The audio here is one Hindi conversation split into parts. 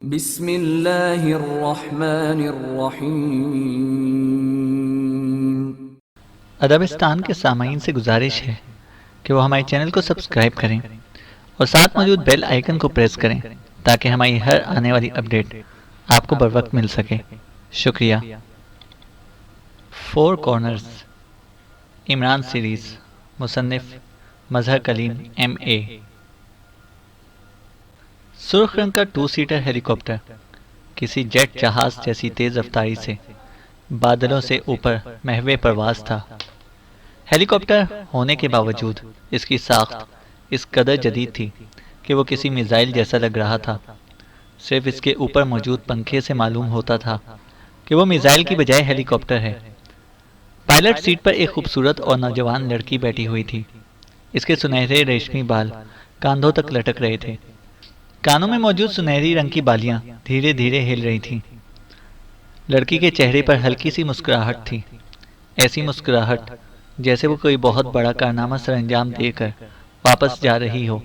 बिस्मिल्लाहिर्रहमानिर्रहीम। अदबिस्तान के सामाईन से गुजारिश है कि वो हमारे चैनल को सब्सक्राइब करें और साथ मौजूद बेल आइकन को प्रेस करें ताकि हमारी हर आने वाली अपडेट आपको बर वक्त मिल सके। शुक्रिया। फोर कॉर्नर्स इमरान सीरीज़, मुसन्निफ मजहर कलीम MA। सुर्ख रंग का 2 सीटर हेलीकॉप्टर किसी जेट जहाज जैसी तेज रफ्तारी से बादलों से ऊपर महवे परवाज था। हेलीकॉप्टर होने के बावजूद इसकी साख्त इस कदर जदीद थी कि वो किसी मिसाइल जैसा लग रहा था। सिर्फ इसके ऊपर मौजूद पंखे से मालूम होता था कि वो मिसाइल की बजाय हेलीकॉप्टर है। पायलट सीट पर एक खूबसूरत और नौजवान लड़की बैठी हुई थी। इसके सुनहरे रेशमी बाल कांधों तक लटक रहे थे। कानों में मौजूद सुनहरी रंग की बालियां धीरे धीरे हिल रही थीं। लड़की के चेहरे पर हल्की सी मुस्कुराहट थी, ऐसी मुस्कुराहट जैसे वो कोई बहुत बड़ा कारनामा सरंजाम देकर वापस जा रही हो।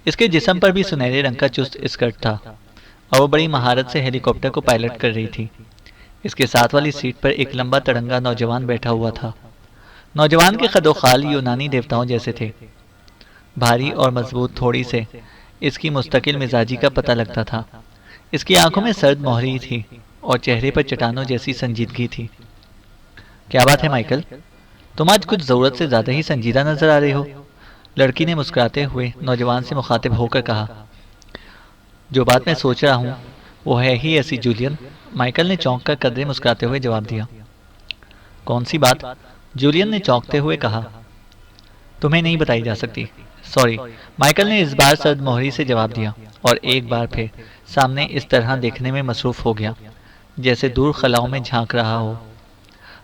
इसके जिस्म पर भी सुनहरे रंग का चुस्त स्कर्ट था और वो बड़ी महारत से हेलीकॉप्टर को पायलट कर रही थी। इसके साथ वाली सीट पर एक लंबा तड़ंगा नौजवान बैठा हुआ था। नौजवान के कदोखाल यूनानी देवताओं जैसे थे। भारी और मजबूत थोड़ी से इसकी मुस्तकिल मिजाजी का पता लगता था। इसकी आंखों में सर्द मोहरी थी और चेहरे पर चट्टानों जैसी संजीदगी थी। क्या बात है माइकल, तुम आज कुछ जरूरत से ज्यादा ही संजीदा नजर आ रहे हो, लड़की ने मुस्कुराते हुए नौजवान से मुखातिब होकर कहा। जो बात मैं सोच रहा हूँ वो है ही ऐसी जूलियन, माइकल ने चौंक कर कदरे मुस्कुराते हुए जवाब दिया। कौन सी बात, जूलियन ने चौंकते हुए कहा। तुम्हें नहीं बताई जा सकती, सॉरी, माइकल ने इस बार सर्द मोहरी से जवाब दिया और एक बार फिर सामने इस तरह देखने में मसरूफ हो गया जैसे दूर खलाओं में झांक रहा हो।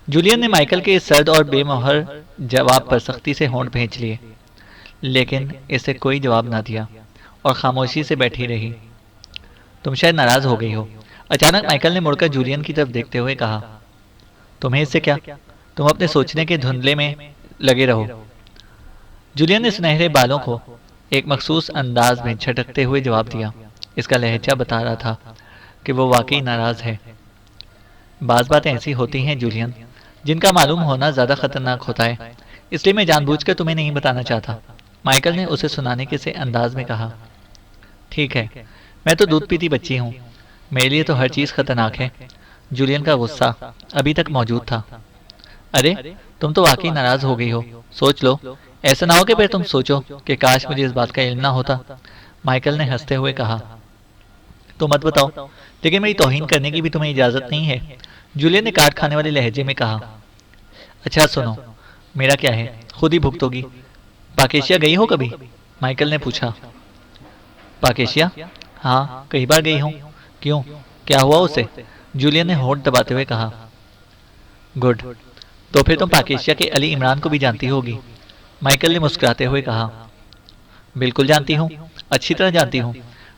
जूलियन ने माइकल के इस सर्द और बेमोहर जवाब पर सख्ती से होंठ भींच लिए, लेकिन इसे कोई जवाब ना दिया और खामोशी से बैठी रही। तुम शायद नाराज हो गई हो, अचानक माइकल ने मुड़कर जूलियन की तरफ देखते हुए कहा। तुम्हें इससे क्या, तुम अपने सोचने के धुंधले में लगे रहो। जूलियन ने सुनहरे बालों को एक मखसूस अंदाज में झटकते हुए जवाब दिया। इसका लहजा बता रहा था कि वो वाकई नाराज है। बाज बातें ऐसी होती हैं जूलियन जिनका मालूम होना ज्यादा खतरनाक होता है, इसलिए मैं जानबूझकर तुम्हें नहीं बताना चाहता, माइकल ने उसे सुनाने के से अंदाज में कहा। ठीक है, मैं तो दूध पीती बच्ची हूँ, मेरे लिए तो हर चीज खतरनाक है। जूलियन का गुस्सा अभी तक मौजूद था। अरे तुम तो वाकई नाराज हो गई हो, सोच लो, ऐसा ना हो कि फिर तुम सोचो कि काश मुझे इस बात का इल्म ना होता, माइकल ने हंसते हुए कहा। तो मत बताओ, लेकिन मेरी तौहीन करने की भी तुम्हें इजाजत नहीं है, जूलियन ने काट खाने वाले लहजे में कहा। अच्छा सुनो, मेरा क्या है, खुद ही भुगतोगी। पाकेशिया गई हो कभी, माइकल ने पूछा। पाकेशिया? हाँ, कई बार गई हूँ। क्यों, क्या हुआ उसे, जूलियन ने होंठ दबाते हुए कहा। गुड, तो फिर तुम पाकेशिया के अली इमरान को भी जानती होगी, माइकल ने मुस्कुराते हुए कहा। बिल्कुल जानती हूँ, अच्छी तरह जानती हूँ,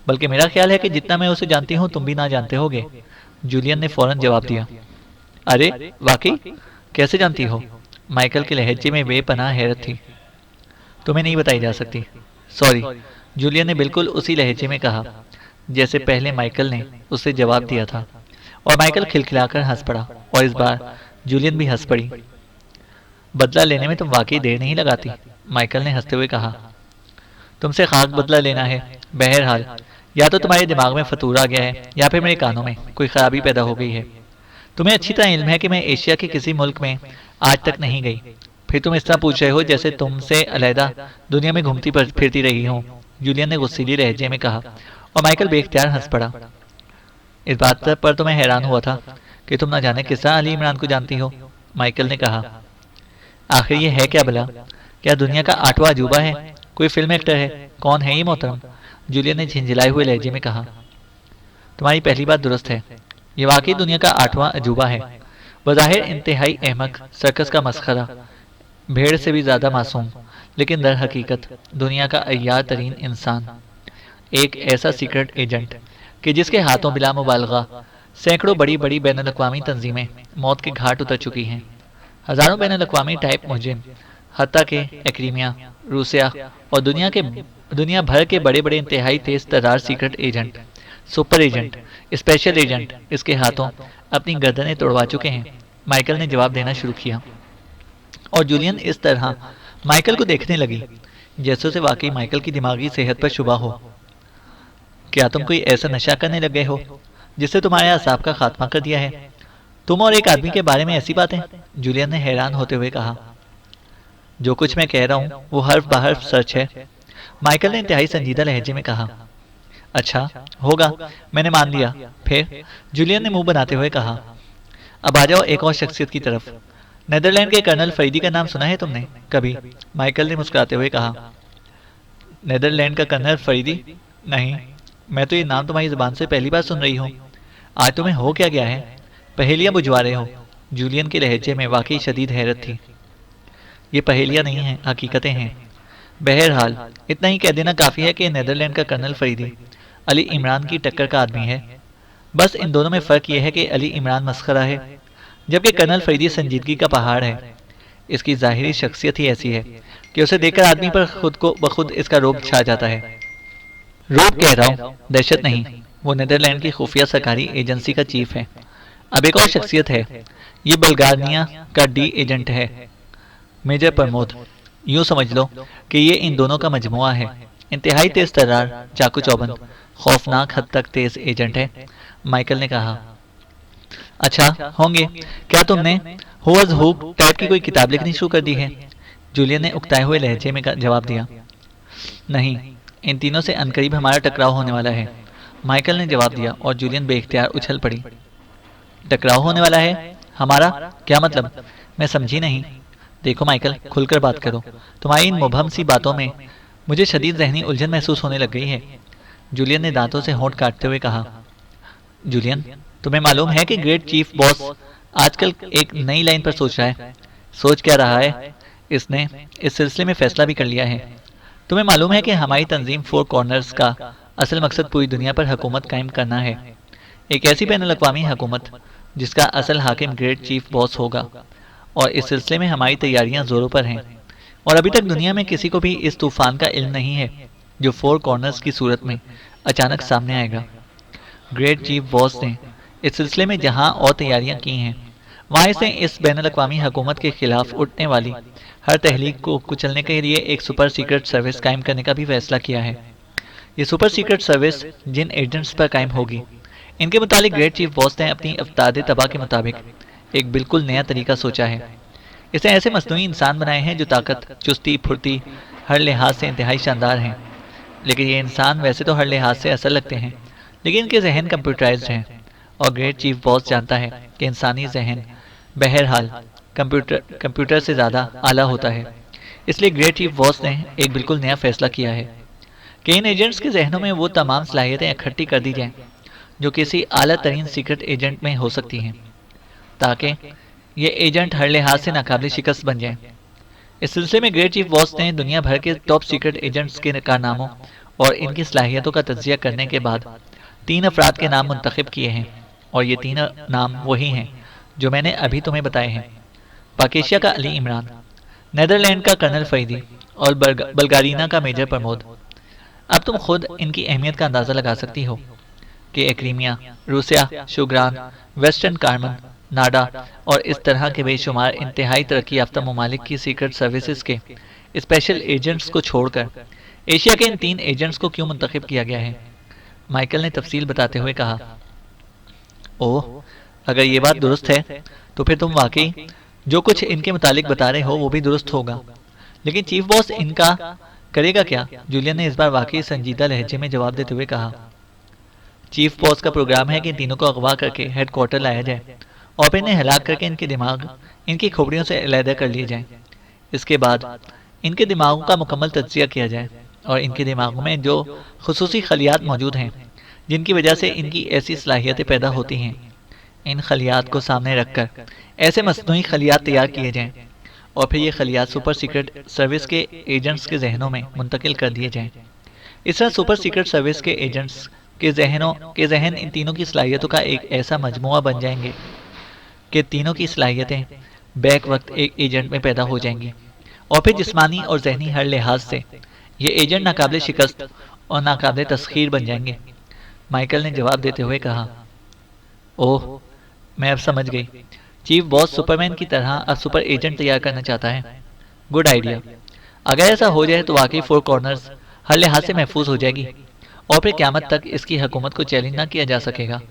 बल्कि मेरा ख्याल है कि जितना मैं उसे जानती हूँ तुम भी ना जानते होगे, जूलियन ने फौरन जवाब दिया। अरे वाकई, कैसे जानती हो, माइकल के लहजे में बेपनाह हैरत थी। तुम्हें नहीं बताई जा सकती, सॉरी, जूलियन ने बिल्कुल उसी लहजे में कहा जैसे पहले माइकल ने उसे जवाब दिया था, और माइकल खिलखिलाकर हंस पड़ा और इस बार जूलियन भी हंस पड़ी। बदला लेने में तुम वाकई देर नहीं लगाती, माइकल ने हंसते हुए कहा। तुमसे खाक बदला लेना है, बहरहाल या तो तुम्हारे दिमाग में फतूर आ गया है या फिर मेरे कानों में कोई खराबी पैदा हो गई है। तुम्हें अच्छी तरह इल्म है कि मैं एशिया के किसी मुल्क में आज तक नहीं गई, फिर तुम इस तरह पूछ रहे हो जैसे तुमसे अलहदा दुनिया में घूमती फिरती रही हो, जूलियन ने गुस्सीली लहजे में कहा और माइकल बेख्तियार हंस पड़ा। इस बात पर तो मैं हैरान हुआ था कि तुम ना जाने किस तरह अली इमरान को जानती हो, माइकल ने कहा। आखिर ये है क्या भला, क्या दुनिया का 8वां अजूबा है, कोई फिल्म एक्टर है, कौन है ये मोहतरम, जूलियन ने झिंझिलाए हुए लहजे में कहा। तुम्हारी पहली बात दुरुस्त है, ये वाकई दुनिया का 8वां अजूबा है, बज़ाहिर इंतहाई अहमक, सर्कस का मस्खरा, भेड़ से भी ज्यादा मासूम, लेकिन दर हकीकत दुनिया का अय्यार तरीन इंसान, एक ऐसा सीक्रेट एजेंट कि जिसके हाथों बिला मुबालगा सैकड़ों बड़ी बड़ी बैन अल-अक़वामी तंजीमें मौत के घाट उतर चुकी हैं। हजारों बैन अल-अक़वामी टाइप मुजरिम, हत्ता के एक्रीमिया, रूसिया और दुनिया भर के बड़े बड़े इंतहाई तेज तर्रार secret agent super agent, special agent इसके हाथों अपनी गर्दनें तोड़वा चुके हैं। माइकल ने जवाब देना शुरू किया और जूलियन इस तरह माइकल को देखने लगी जैसे उसे वाकई माइकल की दिमागी सेहत पर शुबा हो। क्या तुम कोई ऐसा नशा करने लग गए हो जिससे तुम्हारे असाब का खात्मा कर दिया है? तुम और एक आदमी के बारे में ऐसी बातें? जूलियन ने हैरान होते हुए कहा। जो कुछ मैं कह रहा हूँ वो हर्फ बहर्फ सच है, माइकल ने इंतहाई संजीदा लहजे में कहा। अच्छा होगा, मैंने मान लिया। फिर जूलियन ने मुंह बनाते हुए कहा, अब आ जाओ एक और शख्सियत की तरफ। नेदरलैंड के कर्नल फरीदी का नाम सुना है तुमने कभी? माइकल ने मुस्कुराते हुए कहा। नेदरलैंड का कर्नल फरीदी? नहीं, मैं तो ये नाम तुम्हारी जुबान से पहली बार सुन रही हूँ। आज तुम्हें हो क्या गया है? पहेलियां बुझवा रहे हो? जूलियन के लहजे में वाकई शदीद हैरत थी। ये पहेलियां नहीं हैं, हकीकतें हैं। बहरहाल इतना ही कह देना काफ़ी है कि नेदरलैंड का कर्नल फरीदी अली इमरान की टक्कर का आदमी है। बस इन दोनों में फ़र्क यह है कि अली इमरान मस्खरा है जबकि कर्नल फरीदी संजीदगी का पहाड़ है। इसकी ज़ाहिरी शख्सियत ही ऐसी है कि उसे देखकर आदमी पर खुद को बखुद इसका रोब छा जाता है। रोब कह रहा हूँ, दहशत नहीं। वो नेदरलैंड की खुफिया सरकारी एजेंसी का चीफ है। अब एक और शख्सियत है, ये बल्गारिया का डी एजेंट है, मेजर प्रमोद। यूं समझ लो कि ये इन दोनों का मजमुआ है। इंतहाई तेज तर्रार, चाकू चौबंद, खौफनाक हद तक तेज एजेंट है, माइकल ने कहा। अच्छा होंगे। क्या तुमने हुआज हु टाइप की कोई किताब लिखनी शुरू कर दी है? जूलियन ने उकताए हुए लहजे में जवाब दिया। नहीं, इन तीनों से अनकरीब हमारा टकराव होने वाला है, माइकल ने जवाब दिया और जूलियन बेख्तियार उछल पड़ी। टकराव होने वाला है? हमारा क्या मतलब? मैं समझी नहीं। देखो माइकल, खुलकर बात करो। तुम्हारी इन मुबहम सी बातों में मुझे शदीद जहनी उलझन महसूस होने लग गई है, जूलियन ने दांतों से होंठ काटते हुए कहा। जूलियन, तुम्हें मालूम है कि ग्रेट चीफ बॉस आजकल एक नई लाइन पर सोच रहा है? सोच क्या रहा है? इसने इस सिलसिले में फैसला भी कर लिया है। तुम्हें मालूम है कि हमारी तंजीम फोर कॉर्नर्स का असल मकसद पूरी दुनिया पर हुकूमत कायम करना है। एक ऐसी बैनुल-अक़वामी हुकूमत जिसका असल हाकिम ग्रेट चीफ बॉस होगा, और इस सिलसिले में हमारी तैयारियां जोरों पर हैं। और अभी तक दुनिया में किसी को भी इस तूफान का इल्म नहीं है जो फोर कॉर्नर्स की सूरत में अचानक सामने आएगा। ग्रेट चीफ बॉस ने इस सिलसिले में जहां और तैयारियां की हैं, वहां से इस बैनुल-अक़वामी हुकूमत के खिलाफ उठने वाली हर तहलीक को कुचलने के लिए एक सुपर सीक्रेट सर्विस कायम करने का भी फैसला किया है। ये सुपर सीक्रेट सर्विस जिन एजेंट्स पर कायम होगी, इनके मुतालिक ग्रेट चीफ बॉस ने अपनी अफ्ताद तबाह के मुताबिक एक बिल्कुल नया तरीका सोचा है। इसे ऐसे मसनूई इंसान बनाए हैं जो ताकत, चुस्ती, फुर्ती हर लिहाज से इंतहाई शानदार हैं। लेकिन ये इंसान वैसे तो हर लिहाज से असल लगते हैं, लेकिन इनके जहन कंप्यूटराइज्ड हैं, और ग्रेट चीफ बॉस जानता है कि इंसानी जहन बहरहाल कंप्यूटर से ज़्यादा आला होता है। इसलिए ग्रेट चीफ बॉस ने एक बिल्कुल नया फैसला किया है कि इन एजेंट्स के जहनों में वो तमाम सलाहियतें इकट्ठी कर दी जाएं जो किसी आला तरीन सीक्रेट एजेंट में हो सकती हैं, ताकि ये एजेंट हर लिहाज से नाकाबिल शिकस्त बन जाएं। इस सिलसिले में ग्रेट चीफ बॉस ने दुनिया भर के टॉप सीक्रेट एजेंट्स के कारनामों और इनकी सलाहियतों का तज्जिया करने के बाद 3 अफराद के नाम मुंतखब किए हैं, और ये 3 नाम वही हैं जो मैंने अभी तुम्हें बताए हैं। पाकिस्तान का अली इमरान, नेदरलैंड का कर्नल फरीदी और बल्गारीना का मेजर प्रमोद। अब तुम खुद इनकी अहमियत का अंदाज़ा लगा सकती हो कि क्रीमिया, रूसिया, शुग्रान, वेस्टर्न कार्मन, नाडा और इस तरह के बेशुमार इंतहाई तरक्की याफ्ता ममालिक की सीक्रेट सर्विसेज के स्पेशल एजेंट्स को छोड़कर एशिया के इन 3 एजेंट्स को क्यों मुंतखब किया गया है, माइकल ने तफसील बताते हुए कहा। ओह, अगर ये बात दुरुस्त है तो फिर तुम वाकई जो कुछ इनके मुतालिक बता रहे हो वो भी दुरुस्त होगा। लेकिन चीफ बॉस इनका करेगा क्या? जूलियन ने इस बार वाकई संजीदा लहजे में जवाब देते हुए कहा। चीफ बॉस का प्रोग्राम है कि इन तीनों को अगवा करके हेडक्वार्टर लाया जाए और फिर इन्हें हलाक करके इनके दिमाग इनकी खोपड़ियों से अलहदा कर लिए जाएं। इसके बाद इनके दिमागों का मुकम्मल तज्जिया किया जाए और इनके दिमागों में जो खुसूसी खलियात मौजूद हैं जिनकी वजह से इनकी ऐसी सलाहियतें पैदा होती हैं, इन खलियात को सामने रखकर ऐसे मसनूई खलियात तैयार किए जाएं और फिर ये खलियात सुपर सीक्रेट सर्विस के एजेंट्स के जहनों में मुंतकिल कर दिए जाएं। इस तरह सुपर सीक्रेट सर्विस के एजेंट्स के जहन इन तीनों की सलाहियतों का एक ऐसा मजमुआ बन जाएंगे कि तीनों की सलाहियतें बैक वक्त एक एजेंट में पैदा हो जाएंगी, और फिर जिस्मानी और जहनी हर लिहाज से ये एजेंट नाकाबिल शिकस्त और नाकाबिल तस्खीर बन जाएंगे। माइकल ने जवाब देते हुए कहा। ओह, मैं अब समझ गई। चीफ बॉस सुपरमैन की तरह अब सुपर एजेंट तैयार करना चाहता है। Good idea. अगर ऐसा हो जाए तो वाकई फोर कॉर्नर्स हर लिहाज से महफूज हो जाएगी और फिर क़यामत तक इसकी हुकूमत को चैलेंज ना किया जा सकेगा।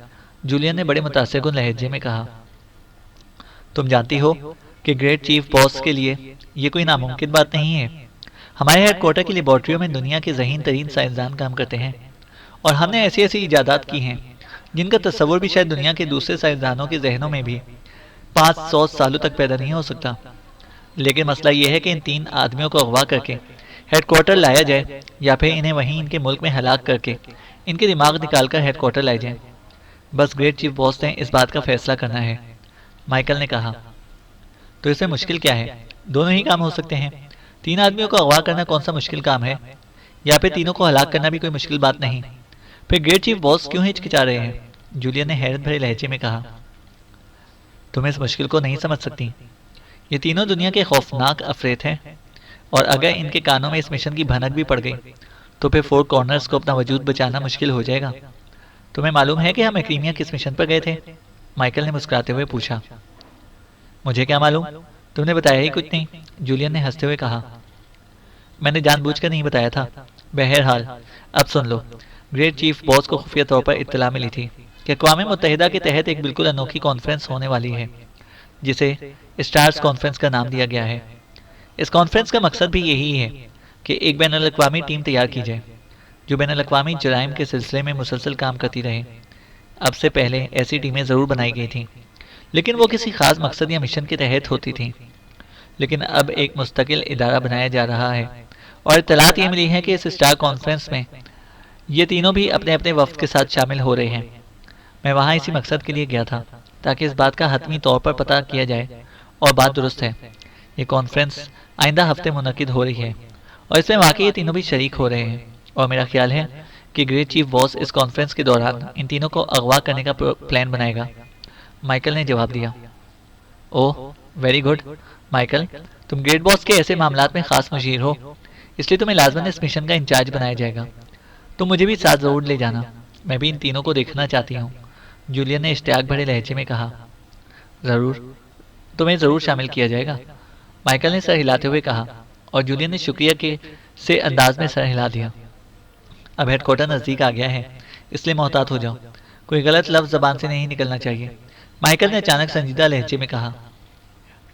जूलियन ने बड़े मुतासिरकुन लहजे में कहा। तुम जानती हो कि ग्रेट चीफ बॉस के लिए ये कोई नामुमकिन बात नहीं है। हमारे हेडक्वार्टर की लेबॉर्ट्रियों में दुनिया के ज़हीन तरीन साइंसदान काम करते हैं और हमने ऐसी ऐसी इजादात की हैं जिनका तस्वुर भी शायद दुनिया के दूसरे साइंसदानों के जहनों में भी 500 सालों तक पैदा नहीं हो सकता। लेकिन मसला यह है कि इन 3 आदमियों को अगवा करके हेडक्वार्टर लाया जाए या फिर इन्हें वहीं इनके मुल्क में हलाक करके इनके दिमाग निकाल कर हेडक्वार्टर लाए जाए। बस ग्रेट चीफ बॉस ने इस बात का फैसला करना है। माइकल ने कहा। तो इसमें मुश्किल क्या है? दोनों ही काम हो सकते हैं। 3 आदमियों को अगवा करना कौन सा मुश्किल काम है? या फिर तीनों को हलाक करना भी कोई मुश्किल बात नहीं। फिर ग्रेट चीफ बॉस क्यों हिचकिचा रहे हैं? जूलियन ने हैरत भरे लहजे में कहा। तुम इस मुश्किल को नहीं समझ सकती। ये तीनों दुनिया के खौफनाक अफरेत हैं और अगर इनके कानों में इस मिशन की भनक भी पड़ गई तो फिर फोर कॉर्नर्स को अपना वजूद बचाना मुश्किल हो जाएगा। तुम्हें मालूम है कि हम एक्रीमिया किस मिशन पर गए थे? माइकल ने मुस्कुराते हुए पूछा। मुझे क्या मालूम, तुमने बताया ही कुछ नहीं, जूलियन ने हंसते हुए कहा। मैंने जानबूझकर नहीं बताया था। बहरहाल अब सुन लो। ग्रेट चीफ बॉस को खुफिया तौर पर इत्तला मिली थी कि अक़वाम मुत्तहिदा के तहत एक बिल्कुल अनोखी कॉन्फ्रेंस होने वाली है जिसे स्टार्स कॉन्फ्रेंस का नाम दिया गया है। इस कॉन्फ्रेंस का मकसद भी यही है कि एक बैनुल-अक़वामी टीम तैयार की जाए जो बैनुल-अक़वामी जराइम के सिलसिले में मुसलसल काम करती रहे। अब से पहले ऐसी टीमें ज़रूर बनाई गई थीं, लेकिन वो किसी खास मकसद या मिशन के तहत होती थीं। लेकिन अब एक मुस्तकिल इदारा बनाया जा रहा है और इत्तलात ये मिली है कि इस स्टार कॉन्फ्रेंस में ये तीनों भी अपने अपने वफ्द के साथ शामिल हो रहे हैं। मैं वहाँ इसी मकसद के लिए गया था ताकि इस बात का हतमी तौर पर पता किया जाए और बात दुरुस्त है। ये कॉन्फ्रेंस आइंदा हफ्ते मुनक्किद हो रही है और इसमें वाकई ये तीनों भी शरीक हो रहे हैं और मेरा ख्याल है कि ग्रेट चीफ बॉस इस कॉन्फ्रेंस के दौरान इन तीनों को अगवा करने का प्लान बनाएगा। माइकल ने जवाब दिया। ओह, वेरी गुड माइकल, तुम ग्रेट बॉस के ऐसे मामलात में खास मुशीर हो, इसलिए तुम्हें लाजमन इस मिशन का इंचार्ज बनाया जाएगा। तुम मुझे भी साथ ज़रूर ले जाना, मैं भी इन तीनों को देखना चाहती हूँ, जूलियन ने इश्तियाक भरे लहजे में कहा। ज़रूर, तुम्हें ज़रूर शामिल किया जाएगा, माइकल ने सर हिलाते हुए कहा और जूलियन ने शुक्रिया के से अंदाज में सर हिला दिया। अब हेडक्वार्टर नज़दीक आ गया है, इसलिए मोहतात हो जाओ, कोई गलत लफ्ज़ ज़बान से नहीं निकलना चाहिए, माइकल ने अचानक संजीदा लहजे में कहा।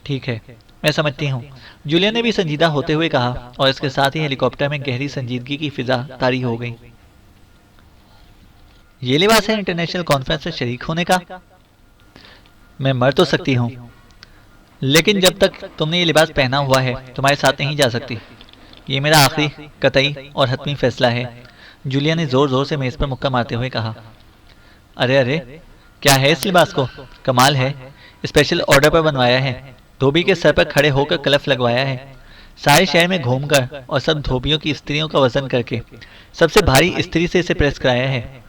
ठीक है, मैं समझती हूँ, जूलियन ने भी संजीदा होते हुए कहा और इसके साथ ही हेलीकॉप्टर में गहरी संजीदगी की फिजा तारी हो गई। ये लिबास है इंटरनेशनल कॉन्फ्रेंस में शरीक होने का? मैं मर तो सकती हूँ, लेकिन जब तक तुमने ये लिबास पहना हुआ है तुम्हारे साथ नहीं जा सकती। ये मेरा आखिरी, कतई और हतमी फैसला है, जूलियन ने जोर जोर से मेज पर मुक्का मारते हुए कहा। अरे अरे, क्या है इस लिबास को? कमाल है, स्पेशल ऑर्डर पर बनवाया है, धोबी के सर पर खड़े होकर कलफ लगवाया है, सारे शहर में घूमकर और सब धोबियों की स्त्रियों का वजन करके सबसे भारी स्त्री से इसे प्रेस कराया है।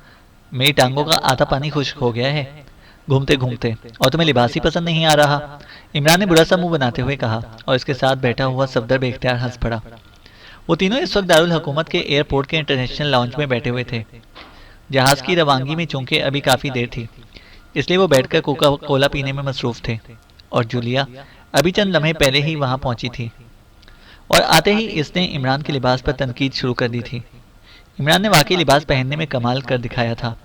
मेरी टांगों का आधा पानी खुश्क हो गया है घूमते घूमते, और तुम्हें लिबास ही पसंद नहीं आ रहा, इमरान ने बुरा सा मुंह बनाते हुए कहा और इसके साथ बैठा हुआ सफदर बेख्तियार हंस पड़ा। वो तीनों इस वक्त दारुल हुकूमत के एयरपोर्ट के इंटरनेशनल लाउंज में बैठे हुए थे। जहाज की रवानगी में चूंकि अभी काफ़ी देर थी, इसलिए वो बैठकर कोका कोला पीने में मसरूफ थे और जूलिया अभी चंद लम्हे पहले ही वहां पहुंची थी और आते ही इसने इमरान के लिबास पर तनकीद शुरू कर दी थी। इमरान ने वाकई लिबास पहनने में कमाल कर दिखाया था।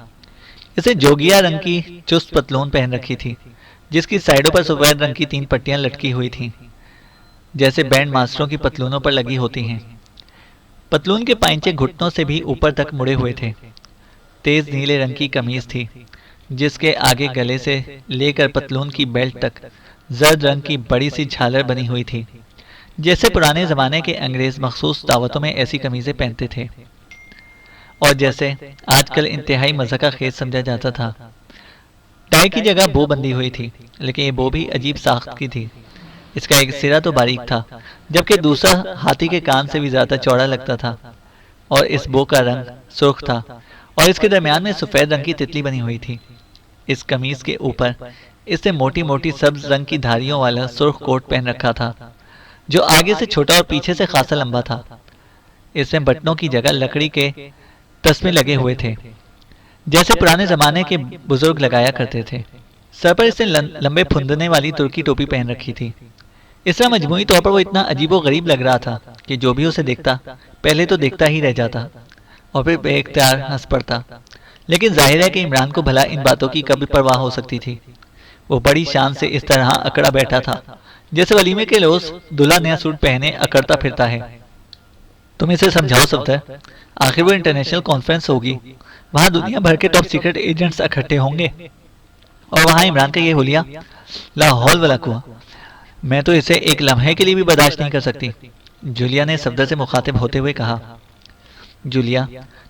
इसे जोगिया रंग की चुस्त पतलून पहन रखी थी जिसकी साइडों पर सफेद रंग की 3 पट्टियां लटकी हुई थीं, जैसे बैंड मास्टरों की पतलूनों पर लगी होती हैं। पतलून के पाइंचे घुटनों से भी ऊपर तक मुड़े हुए थे। तेज नीले रंग की कमीज थी जिसके आगे गले से लेकर पतलून की बेल्ट तक जर्द रंग की बड़ी सी झालर बनी हुई थी, जैसे पुराने जमाने के अंग्रेज मखसूस दावतों में ऐसी कमीजें पहनते थे और जैसे आजकल इंतहाई मज़ा का खेज समझा जाता था। टाई की जगह बो बंधी हुई थी, लेकिन ये बो भी अजीब साख्त की थी। इसका एक सिरा तो बारीक था जबकि दूसरा हाथी के कान से भी ज्यादा चौड़ा लगता था और इस बो का रंग सुर्ख था और इसके दरमियान में सफेद रंग की तितली बनी हुई थी। इस कमीज के ऊपर इसने मोटी मोटी सब्ज रंग की धारियों वाला सुर्ख कोट पहन रखा था जो आगे से छोटा और पीछे से खासा लंबा था। इसमें बटनों की जगह लकड़ी के तस्मे लगे हुए थे। जैसे पुराने जमाने के बुजुर्ग लगाया करते थे। सर पर इसने लंबे फुंदने वाली तुर्की टोपी पहन रखी थी। इस तरह मजमूई तौर पर वो इतना अजीबो गरीब लग रहा था कि जो भी उसे देखता पहले तो देखता ही रह जाता और फिर बेख्तियार हंस पड़ता। लेकिन जाहिर है कि इमरान को भला इन बातों की कभी परवाह हो सकती थी। वो बड़ी शान से इस तरह अकड़ा बैठा था जैसे वलीमे के रोज दूल्हा नया सूट पहने अकड़ता फिरता है। तुम इसे समझाओ सफदर, आखिर वो इंटरनेशनल कॉन्फ्रेंस होगी, वहां दुनिया भर के टॉप सीक्रेट एजेंट्स इकट्ठे होंगे और वहां इमरान का ये हुलिया लाहौल वाला कुआ। मैं तो इसे एक लम्हे के लिए भी बर्दाश्त नहीं कर सकती, जूलिया ने सफदर से मुखातिब होते हुए कहा। जूलिया,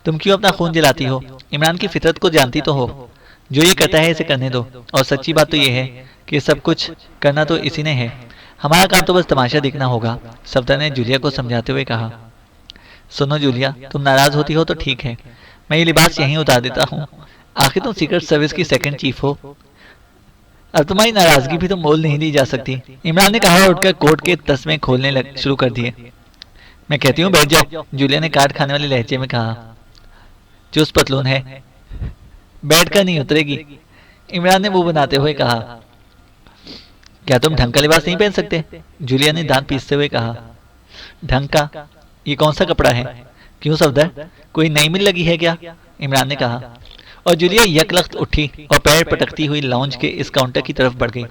तुम क्यों अपना खून जलाती हो? इमरान की फितरत को जानती तो हो। जो ये करता है इसे करने दो, और सच्ची बात तो ये है कि सब कुछ करना तो इसी ने है। हमारा काम तो बस तमाशा देखना होगा, सफदर ने जूलिया को समझाते हुए कहा। सुनो जूलिया, तुम नाराज होती हो तो ठीक है, मैं ये लिबास यहीं उतार देता हूँ। आखिर तुम सीक्रेट सर्विस की सेकंड चीफ हो, अब तुम्हारी नाराजगी भी तो मोल नहीं ली जा सकती। इमरान ने कहा और उठकर कोट के तस्मे खोलने शुरू कर दिए। मैं कहती हूँ बैठ जाओ, जूलिया ने काट खाने वाले लहजे में कहा। चुस्त पतलून है, बैठकर नहीं उतरेगी, इमरान ने मुंह बनाते हुए कहा। क्या तुम ढंग का लिबास नहीं पहन सकते? जूलिया ने दांत पीसते हुए कहा। ढंग का? ये कौन सा कपड़ा है? क्यों सफदर, कोई नई मिल लगी है क्या? इमरान ने कहा और जूलिया यकलख्त उठी और पैर पटकती हुई लाउंज के इस काउंटर की तरफ बढ़ गई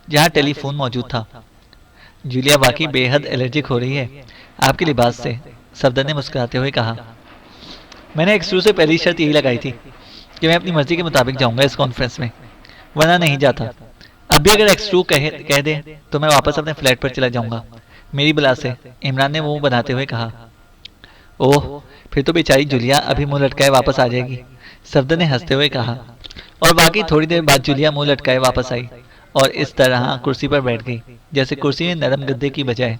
जहां टेलीफोन मौजूद था। जूलिया वाकई बेहद एलर्जिक हो रही है आपके लिबास से, सफदर ने मुस्कुराते हुए कहा। मैंने एक्सट्रू से पहली शर्त यही लगाई थी कि मैं अपनी मर्जी के मुताबिक जाऊंगा इस कॉन्फ्रेंस में, वरना नहीं जाता। अब भी अगर एक्सट्रू कह दे तो मैं वापस अपने फ्लैट पर चला जाऊंगा मेरी बुला से, इमरान ने मुंह बनाते हुए कहा। ओह, फिर तो बेचारी जूलिया अभी मुंह लटकाए वापस आ जाएगी, सफदर ने हंसते हुए कहा। और बाकी थोड़ी देर बाद जूलिया मुंह लटकाए वापस आई और इस तरह कुर्सी पर बैठ गई जैसे कुर्सी में नरम गद्दे की बजाय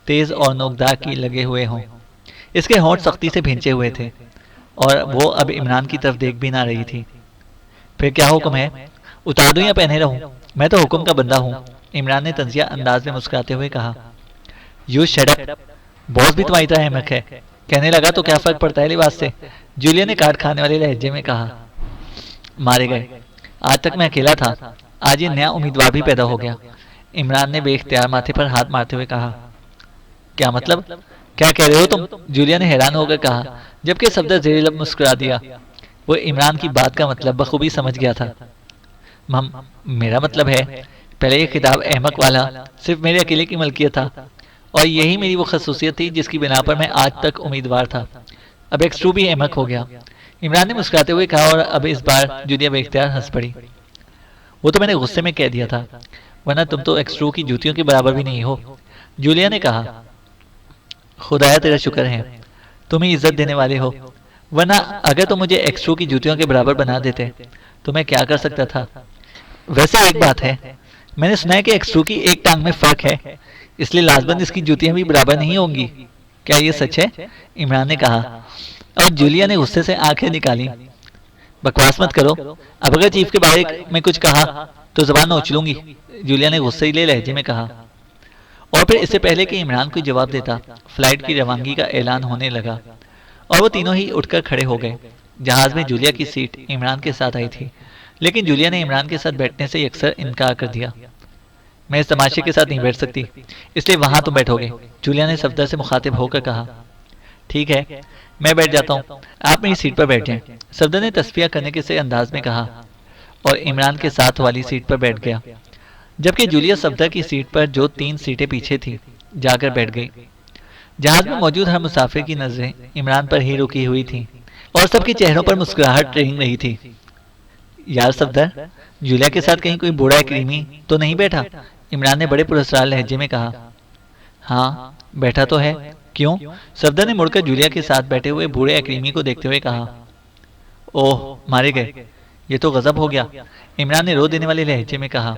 तेज और नोकदार की लगे हुए हों। इसके होंठ सख्ती से भींचे हुए थे और वो अब इमरान की तरफ देख भी ना रही थी। फिर क्या हुक्म है, उतार दूं या पहने रहूं? मैं तो हुक्म का बंदा हूं, इमरान ने तंजिया अंदाज में मुस्कुराते हुए कहा। यू शट अप, बॉस भी तुम्हारी तरह अहमक है, कहने लगा तो क्या फर्क पड़ता है लिबास से, जूलिया ने काट खाने वाले लहजे में कहा। मारे गए, आज तक मैं अकेला था, आज ये नया उम्मीदवार भी पैदा हो गया, इमरान ने बेख्तियार माथे पर हाथ मारते हुए कहा। क्या मतलब, क्या कह रहे हो तुम? जूलिया ने हैरान होकर कहा, जबकि सफदर जेर लब मुस्कुरा दिया। वो इमरान की बात का मतलब बखूबी समझ गया था। मेरा मतलब है, पहले ये खिताब अहमक वाला सिर्फ मेरे अकेले की मलकियत था और यही मेरी वो खसूसियत थी जिसकी बिना पर मैं आज तक उम्मीदवार था। अब एक्सट्रू भी अहमक हो गया, इमरान ने मुस्कुराते हुए कहा। और अब इस बार जूलिया बेख्तियार हंस पड़ी। वो तो मैंने गुस्से में कह दिया था, वरना तुम तो एक्सट्रू की जूतियों के बराबर भी नहीं हो, जूलिया ने कहा। खुदाया तेरा शुक्र है, तुम ही इज्जत देने वाले हो, वरना अगर तुम मुझे एक्सट्रू की जूतियों के बराबर बना देते तो मैं क्या कर सकता था। वैसे एक बात है, मैंने सुना है कि एक्सट्रू की एक टांग में फर्क है, इसलिए लाजबंद इसकी जूतियां भी बराबर नहीं होंगी। क्या ये सच है? इमरान ने कहा और जूलिया ने गुस्से से आंखें निकाली। बकवास मत करो, अब अगर चीफ के बारे में कुछ कहा तो जबान नोच लूंगी, जूलिया ने गुस्सैले लहजे में कहा। और फिर इससे पहले कि इमरान कोई जवाब देता, फ्लाइट की रवानगी का ऐलान होने लगा और वो तीनों ही उठकर खड़े हो गए। जहाज में जूलिया की सीट इमरान के साथ आई थी, लेकिन जूलिया ने इमरान के साथ बैठने से अक्सर इनकार कर दिया। मैं इस तमाशे के साथ नहीं बैठ सकती, इसलिए वहां तुम बैठोगे, जूलिया ने सफदर से मुखातिब होकर कहा। ठीक है, मैं बैठ जाता हूँ, आप मेरी सीट पर बैठ जाएं, सफदर ने तस्फिया करने के से अंदाज में कहा और इमरान के साथ वाली सीट पर बैठ गया, जबकि जूलिया सफदर की सीट पर जो 3 सीटें पीछे थी जाकर बैठ गई। जहाज में मौजूद हर मुसाफिर की नजरें इमरान पर ही रुकी हुई थी और सबके चेहरों पर मुस्कुराहट रेंग रही थी। यार सफदर, जूलिया के साथ कहीं कोई बूढ़ा क्रीमी तो नहीं बैठा? इमरान ने बड़े पुरस्कार लहजे में कहा। हाँ, बैठा तो है, क्यों? सफदर ने मुड़कर जूलिया के साथ बैठे हुए बूढ़े अक्रीमी को देखते हुए कहा। ओह, मारे गए, ये तो गजब हो गया, इमरान ने रो देने वाले लहजे में कहा।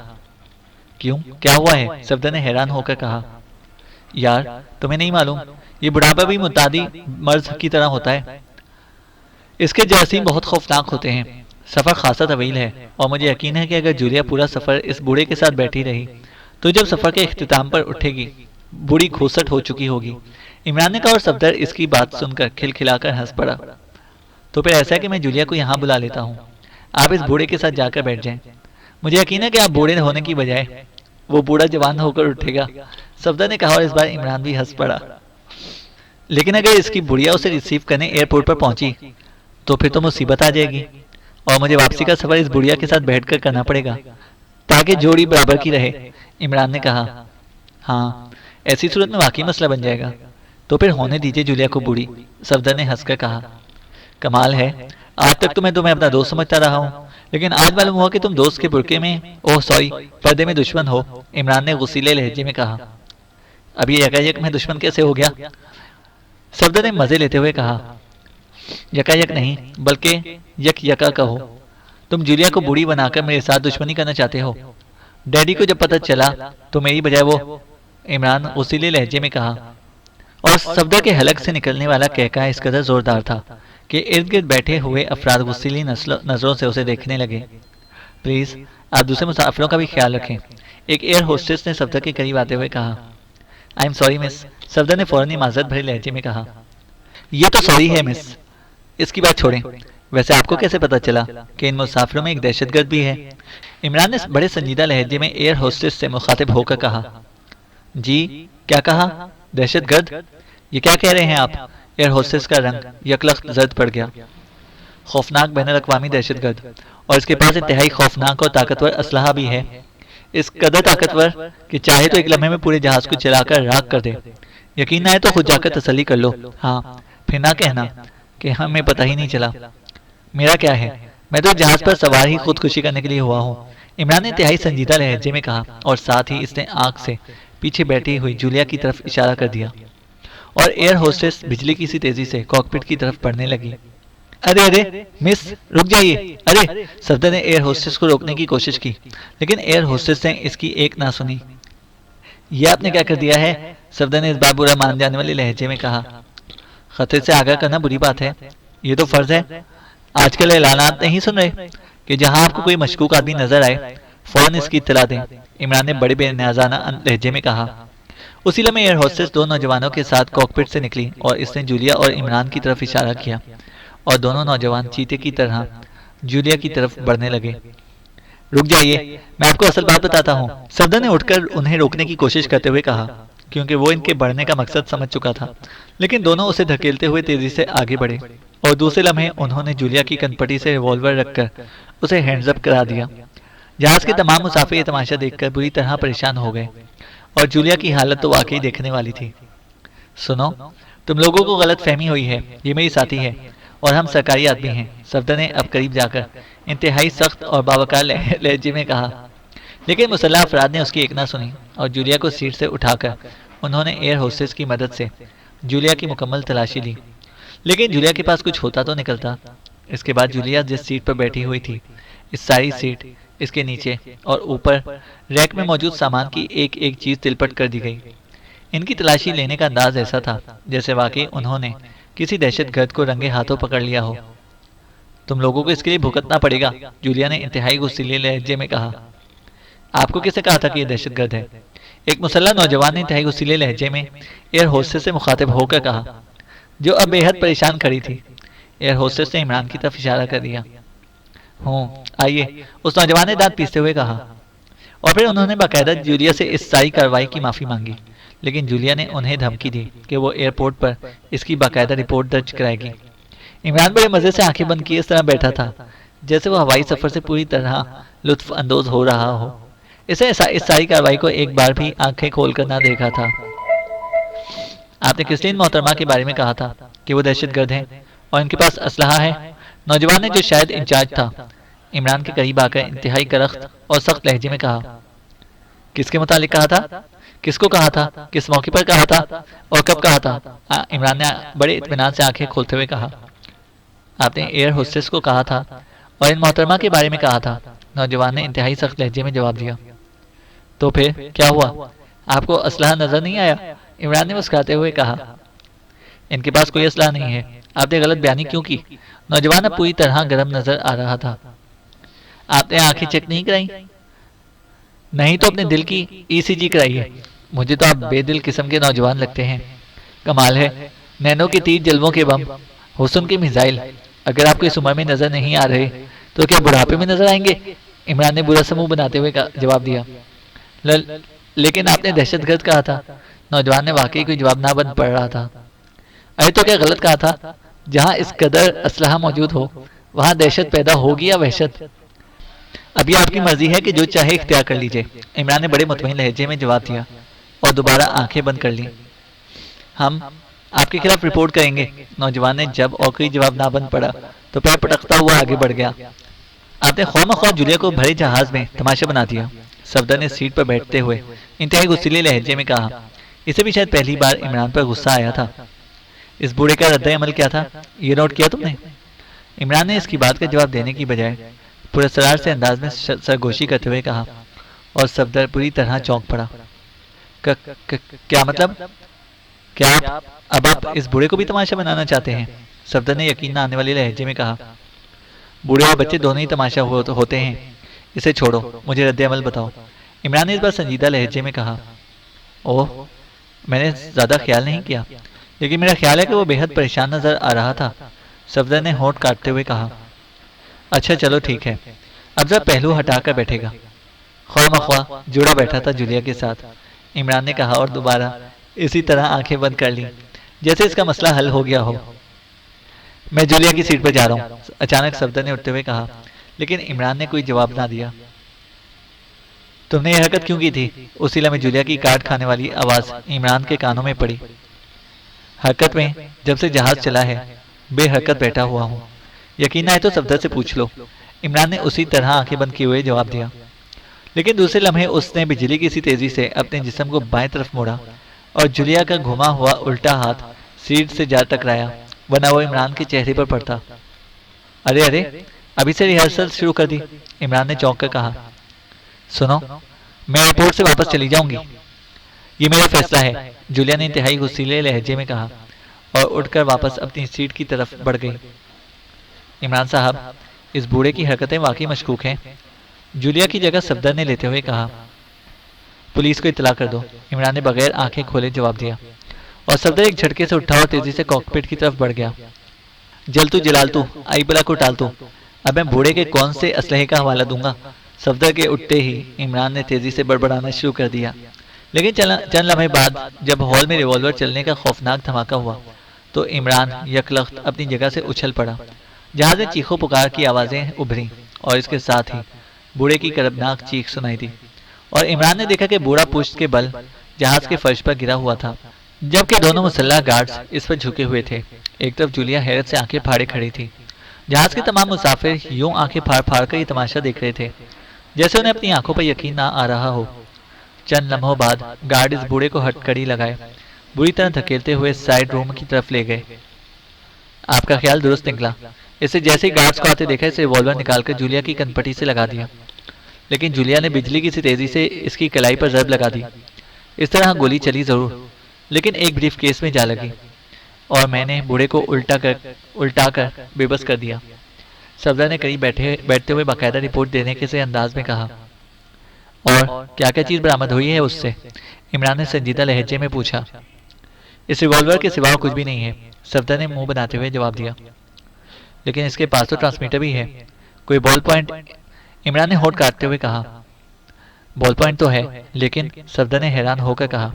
क्यों, क्या हुआ है? सफदर ने हैरान होकर कहा। यार, तुम्हें नहीं मालूम, ये बुढ़ापा भी मुतादी मर्ज की तरह होता है, इसके जरासीम बहुत खौफनाक होते हैं। सफ़र खासा तवील है और मुझे यकीन है कि अगर जूलिया पूरा सफ़र इस बूढ़े के साथ बैठी रही तो जब सफ़र के इख्तिताम पर उठेगी बूढ़ी घूसट हो चुकी होगी, इमरान ने कहा। और सफदर इसकी बात सुनकर खिलखिलाकर हंस पड़ा। तो फिर ऐसा है कि मैं जूलिया को यहाँ बुला लेता हूँ, आप इस बूढ़े के साथ जाकर बैठ जाएं। मुझे यकीन है कि आप बूढ़े होने की बजाय वो बूढ़ा जवान होकर उठेगा। सफदर ने कहा और इस बार इमरान भी हंस पड़ा। लेकिन अगर इसकी बुढ़िया उसे रिसीव करने एयरपोर्ट पर पहुंची तो फिर तो मुसीबत आ जाएगी और मुझे वापसी का सफर इस बुढ़िया के साथ बैठकर करना पड़ेगा ताकि जोड़ी बराबर की रहे। इमरान ने कहा, हाँ, ऐसी सूरत में वाकई मसला बन जाएगा। तो फिर होने दीजिए जूलिया को बूढ़ी, सफदर ने हंसकर कहा। कमाल है, आज तक तो मैं तुम्हें अपना दोस्त समझता रहा हूँ, लेकिन आज मालूम हुआ कि तुम दोस्त के बुरके में, ओह सॉरी, पर्दे में दुश्मन हो। इमरान ने गुस्सीले लहजे में कहा। अब ये यकायक में दुश्मन कैसे हो गया? सफदर ने मजे लेते हुए कहा। यकायक नहीं, बल्कि यक यका कहो। तुम जूलिया को बूढ़ी बनाकर मेरे साथ दुश्मनी करना चाहते हो। डैडी को जब पता चला तो मेरी बजाय वो, इमरान उसीले लहजे में कहा। और सफदर के हलक से निकलने वाला कहका इस कदर जोरदार था कि इर्द गिर्द बैठे हुए अफराद गुस्सीली नजरों से उसे देखने लगे। प्लीज आप दूसरे मुसाफिरों का भी ख्याल रखें, एक एयर होस्टेस ने सफदर के करीब आते हुए कहा। I am sorry miss, Safdar ने फौरन माजरत भरे लहजे में कहा। ये तो सॉरी है मिस, इसकी बात छोड़ें। वैसे आपको कैसे पता चला कि इन मुसाफिरों में एक दहशतगर्द भी है? इमरान ने बड़े संजीदा लहजे में एयर होस्टेस से मुखातिब होकर कहा। जी, क्या कहा? दहशतगर्द? ये क्या कह रहे हैं आप? एयर होस्टेस का रंग यकलख्त जर्द पड़ गया। खौफनाक बैनुल अक़वामी दहशतगर्द, और इसके पास इंतहाई खौफनाक और ताकतवर असलहा भी है। इस कदर ताकतवर कि चाहे तो एक लम्हे में पूरे जहाज को चलाकर राख कर दे। यकीन ना आए तो खुद जाकर तसल्ली कर लो। हाँ, फिर ना कहना कि हमें पता ही नहीं चला। मेरा क्या है, मैं तो जहाज पर सवार ही खुदकुशी करने के लिए हुआ हूँ। इमरान ने इंतहाई संजीदा लहजे में कहा और साथ ही इसने आंख से पीछे बैठी हुई जूलिया की तरफ इशारा कर दिया और एयर होस्टेस बिजली की सी तेजी से कॉकपिट की तरफ बढ़ने लगी। अरे अरे मिस, रुक जाइए। अरे, सफदर ने एयर होस्टेस को रोकने की कोशिश की, लेकिन एयर होस्टेस ने इसकी एक ना सुनी। यह आपने क्या कर दिया है? सफदर ने इस बार बुरा मान जाने वाले लहजे में कहा। खतरे से आगाह करना बुरी बात है, ये तो फर्ज है। आजकल ऐलानात नहीं सुन रहे कि जहां आपको कोई मशकूक आदमी नजर आए फौरन इसकी इत्तला दें। इमरान ने बड़े बेनियाजाना लहजे में कहा। उसी लम्हे एयर होस्टेस दो नौजवानों के साथ कॉकपिट से निकली और इसने जूलिया और इमरान की तरफ इशारा किया और दोनों नौजवान चीते की तरह जूलिया की तरफ बढ़ने लगे। रुक जाइए, मैं आपको असल बात बताता हूँ, सफदर ने उठकर उन्हें रोकने की कोशिश करते हुए कहा, क्योंकि वो इनके बढ़ने का मकसद समझ चुका था। लेकिन दोनों उसे धकेलते हुए तेजी से आगे बढ़े और दूसरे लम्हे उन्होंने जूलिया की कनपटी से रिवॉल्वर रखकर उसे हैंड्स अप करा दिया। जहाज के तमाम मुसाफिर ये तमाशा देखकर बुरी तरह परेशान हो गए और जूलिया की हालत तो वाकई देखने वाली थी। सुनो, तुम लोगों को गलत फहमी हुई है, ये मेरी साथी है और हम सरकारी आदमी हैं। सफदर ने अब करीब जाकर इंतहाई सख्त और बावकार लहजे में कहा। लेकिन मुसल्लह अफराद ने उसकी एक ना सुनी और जूलिया को सीट से उठाकर उन्होंने एयर होस्टेस की मदद से जूलिया की मुकम्मल तलाशी ली। लेकिन जूलिया के पास कुछ होता तो निकलता। इसके बाद जूलिया जिस सीट पर बैठी हुई थी, इस सारी सीट, इसके नीचे और ऊपर रैक में मौजूद सामान की एक एक चीज तिलपट कर दी गई। इनकी तलाशी लेने का अंदाज ऐसा था जैसे वाकई उन्होंने किसी दहशतगर्द को रंगे हाथों पकड़ लिया हो। तुम लोगों को इसके लिए भुगतना पड़ेगा, जूलिया ने इंतहाई गुस्सीले लहजे में कहा। आपको किसने कहा था कि यह दहशतगर्द है? एक मुसल्लह नौजवान ने इंतहाई गुस्सीले लहजे में एयर होस्टेस से मुखातिब होकर कहा, जो अब बेहद परेशान खड़ी थी। एयर होस्टेस ने इमरान की तरफ इशारा कर दिया। हूँ, आइए, उस नौजवान ने दांत पीसते हुए कहा और फिर उन्होंने बाकायदा जूलिया से इस सारी कार्रवाई की माफ़ी मांगी। लेकिन जूलिया ने उन्हें धमकी दी कि वो एयरपोर्ट पर इसकी बाकायदा रिपोर्ट दर्ज कराएगी। इमरान बड़े मज़े से आंखें बंद किए इस तरह बैठा था जैसे वो हवाई सफ़र से पूरी तरह लुत्फ अंदोज हो रहा हो। इसे इस सारी कार्रवाई को एक बार भी आंखें खोल कर ना देखा था। आपने क्रिस्टीन मोहतरमा के बारे में कहा था कि वो दहशतगर्द हैं और इनके पास असलहा है। नौजवान ने, जो शायद इंचार्ज था, इमरान के करीब आकर इंतहाई करख्त और सख्त लहजे में कहा। किसके मुतालिक कहा था? किसको कहा था? किस मौके पर कहा था और कब कहा था? इमरान ने बड़े इत्मीनान से आंखें खोलते हुए कहा। आपने एयर होस्टेस को कहा था और इन मोहतरमा के बारे में कहा था, नौजवान ने इंतहाई सख्त लहजे में जवाब दिया। तो फिर क्या हुआ? आपको असलहा नजर नहीं आया? इमरान ने मुस्कुराते हुए कहा। इनके पास कोई असलहा नहीं है। आपने गलत बयानी क्यों की? नौजवान अब पूरी तरह गर्म नजर आ रहा था। आपने आंखें चेक नहीं कराई? नहीं तो अपने दिल की ईसीजी कराइए। मुझे तो आप बेदिल किस्म के नौजवान लगते हैं। कमाल है, नैनो के तीर, जलवों के बम, हुस्न के मिसाइल। अगर आपको इस उम्र में नजर नहीं आ रहे तो क्या बुढ़ापे में नजर आएंगे? इमरान ने बुरा सा मुंह बनाते हुए जवाब दिया। लेकिन आपने दहशतगर्द कहा था। नौजवान ने वाकई कोई जवाब ना बन पड़ रहा था। अरे तो क्या गलत कहा था? जहाँ इस कदर असलहा मौजूद हो वहाँ दहशत पैदा होगी या वहशत? अब ये आपकी मर्जी है कि जो चाहे इख्तियार कर लीजिए, इमरान ने बड़े मुतमईन लहजे में जवाब दिया और दोबारा आंखें बंद कर ली। हम आपके खिलाफ रिपोर्ट करेंगे। नौजवान ने जब और कोई जवाब ना बन पड़ा तो पैर पटकता हुआ आगे बढ़ गया। आपने खौमा-खौफ जूलिया को भरे जहाज में तमाशा बना दिया। सफदर ने सीट पर बैठते हुए इंतहाई गुस्सीले लहजे में कहा। इसे भी शायद पहली बार इमरान पर गुस्सा आया था। इस बूढ़े का रद्द-ए-अमल क्या था, ये नोट किया तुमने? इमरान ने इसकी बात का जवाब देने की बजाय पुरस्कार से अंदाज में सरगोशी करते हुए कहा और सफदर पूरी तरह चौंक पड़ा। क्या मतलब? क्या अब आप इस बूढ़े को भी तमाशा बनाना चाहते हैं? सफदर ने यकीन न आने वाले लहजे में कहा। बूढ़े और बच्चे दोनों ही तमाशा होते हैं। इसे छोड़ो, मुझे रद्द-ए-अमल बताओ। इमरान ने इस बार संजीदा लहजे में कहा। ओह, मैंने ज़्यादा ख्याल नहीं किया, लेकिन मेरा ख्याल है कि वो बेहद परेशान नजर आ रहा था। सफदर ने होंठ काटते हुए कहा। अच्छा चलो ठीक है, अब जरा पहलू हटाकर बैठेगा। ख्वाह जुड़ा बैठा था जूलिया के साथ। इमरान ने कहा और दोबारा इसी तरह आंखें बंद कर ली, जैसे इसका मसला हल हो गया हो। मैं जूलिया की सीट पर जा रहा हूँ, अचानक सफदर ने उठते हुए कहा, लेकिन इमरान ने कोई जवाब ना दिया। तुमने यह हरकत क्यों की थी? उसी लम्हे जूलिया की काट खाने वाली आवाज इमरान के कानों में पड़ी। हरकत में? जब से जहाज चला है बेहरकत बैठा हुआ हूँ। यकीन आए तो सफदर से पूछ लो। इमरान ने उसी तरह आंखें बंद किए हुए जवाब दिया। लेकिन दूसरे लम्हे उसने बिजली की सी तेजी से अपने जिस्म को बाएं तरफ मोड़ा और जूलिया का घुमा हुआ उल्टा हाथ सीट से जा टकराया, वरना वो इमरान के चेहरे पर पड़ता। अरे अरे, अभी से रिहर्सल शुरू कर दी। इमरान ने चौंक कर कहा। सुनो, मैं एयरपोर्ट से वापस चली जाऊंगी। ये मेरा फैसला है, जूलिया ने इंतहाई गुस्सीले लहजे में कहा और उठकर वापस अपनी सीट की तरफ बढ़ गई। इमरान साहब, इस बूढ़े की हरकतें वाकई मशकूक हैं, जूलिया की जगह सफदर ने लेते हुए कहा। पुलिस को इत्तला कर दो। इमरान ने बगैर आंखें खोले जवाब दिया और सफदर एक झटके से उठा और तेजी से कॉकपिट की तरफ बढ़ गया। जलतू जलालतू, आई बला को टालतू, अब मैं बूढ़े के कौन से असलहे का हवाला दूंगा? सफदर के उठते ही इमरान ने तेजी से बड़बड़ाना शुरू कर दिया। लेकिन चंद लम्हे बाद जब हॉल में रिवॉल्वर चलने का खौफनाक धमाका हुआ तो इमरान यकलख्त अपनी जगह से उछल पड़ा। जहाज में चीखों पुकार की आवाज़ें उभरी और इसके साथ ही बूढ़े की करबनाक चीख सुनाई दी और इमरान ने देखा कि बूढ़ा पुश्त के बल जहाज के फर्श पर गिरा हुआ था, जबकि दोनों मुसल्लह गार्ड्स इस पर झुके हुए थे। एक तरफ जूलिया हैरत से आंखें फाड़े खड़ी थी। जहाज के तमाम मुसाफिर यूं आंखें फाड़ फाड़ कर ये तमाशा देख रहे थे, जैसे उन्हें अपनी आंखों पर यकीन ना आ रहा हो। चंद लम्हों बाद गार्ड इस बूढ़े को हथकड़ी लगाए बुरी तरह धकेलते हुए साइड रूम की तरफ ले गए। आपका ख्याल दुरुस्त निकला। इसे जैसे ही गार्ड्स को आते देखा, इसे रिवॉल्वर निकालकर जूलिया की कनपटी से लगा दिया, लेकिन जूलिया ने बिजली की सी तेजी से इसकी कलाई पर जर्ब लगा दी। इस तरह गोली चली जरूर, लेकिन एक ब्रीफ केस में जा लगी और मैंने बूढ़े को उल्टा कर बेबस कर दिया। सफदर ने करीब बैठते हुए बाकायदा रिपोर्ट देने के से अंदाज में कहा। और क्या क्या चीज़ बरामद हुई है उससे? इमरान ने संजीदा लहजे में पूछा। इस रिवॉल्वर के सिवा कुछ भी नहीं है, सफदर ने मुंह बनाते हुए जवाब दिया। लेकिन इसके पास तो ट्रांसमीटर भी है, कोई बॉल पॉइंट? इमरान ने होठ काटते हुए कहा। बॉल पॉइंट तो है, लेकिन सफदर ने हैरान होकर कहा।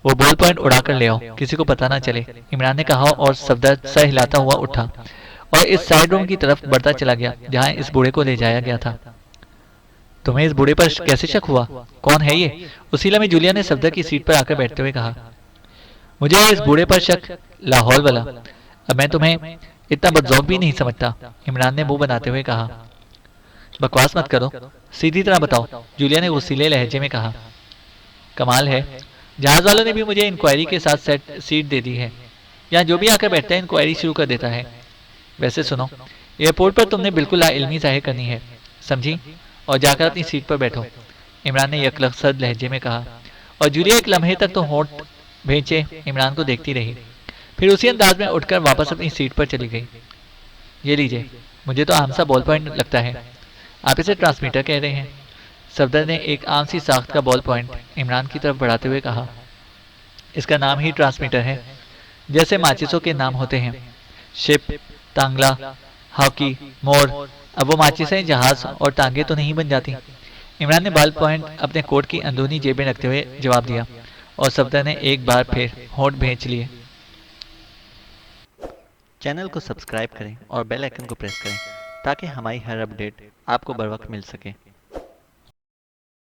वो बॉल पॉइंट उड़ा कर ले आओ, किसी को पता ना चले। इमरान ने कहा और सफदर सर हिलाता हुआ उठा और इस साइड रूम की तरफ बढ़ता चला गया जहां इस बूढ़े को ले जाया गया था। तुम्हें इस बूढ़े पर कैसे शक हुआ? कौन है ये? उसी लम्हे जूलिया ने सफदर की सीट पर आकर बैठते हुए कहा। मुझे इस बूढ़े पर शक, लाहौल वाला। अब मैं तुम्हें इतना बदजौक भी नहीं समझता, इमरान ने मुंह बनाते हुए कहा। बकवास मत करो, सीधी तरह बताओ, जूलिया ने गुस्सीले लहजे में कहा। कमाल है, जहाज वालों ने भी मुझे इंक्वायरी के साथ सीट दे दी है। यहाँ जो भी आकर बैठता है इंक्वायरी शुरू कर देता है। वैसे सुनो, एयरपोर्ट पर तुमने बिल्कुल लाइल्मी जाहिर करनी है, समझी? और जाकर अपनी सीट पर बैठो, इमरान ने यकलख्त लहजे में कहा। और जूलिया एक लम्हे तक तो होंठ भेंचे इमरान को देखती रही, फिर उसी अंदाज में उठकर वापस अपनी सीट पर चली गई। ये लीजिए, मुझे तो आम सा बॉल पॉइंट लगता है, आप इसे ट्रांसमीटर कह रहे हैं। सफदर ने एक आम सी साख्त का बॉल पॉइंट इमरान की तरफ बढ़ाते हुए कहा। इसका नाम ही ट्रांसमीटर है, जैसे माचिसों के नाम होते हैं, शिप, तांगला, हॉकी, मोर, अब वो माचिसें जहाज और टांगे तो नहीं बन जाती। इमरान ने बॉल पॉइंट अपने कोट की अंदरूनी जेब में रखते हुए जवाब दिया और सफदर ने एक बार फिर होंठ भींच लिए। चैनल को सब्सक्राइब करें और बेल आइकन को प्रेस करें ताकि हमारी हर अपडेट आपको बर वक्त मिल सके।